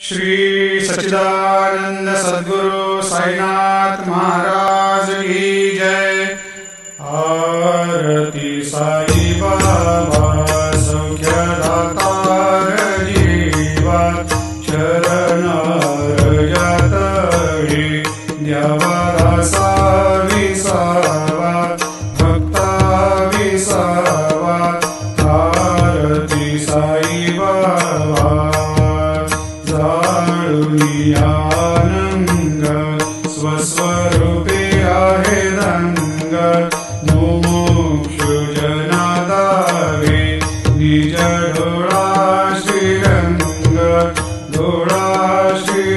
श्री सच्चिदानंद सद्गुरु साईनाथ महाराज की जय। आरती साई बाबा सौख्यदातार जीवा चरणार यातळी द्यावा दासा विसावा भक्ता विसावा। आरती साई बाबा आनंद स्वस्वरूपी आहे रंग मुमुक्षु जना दावे निज डोळा श्रीरंग डोळा श्री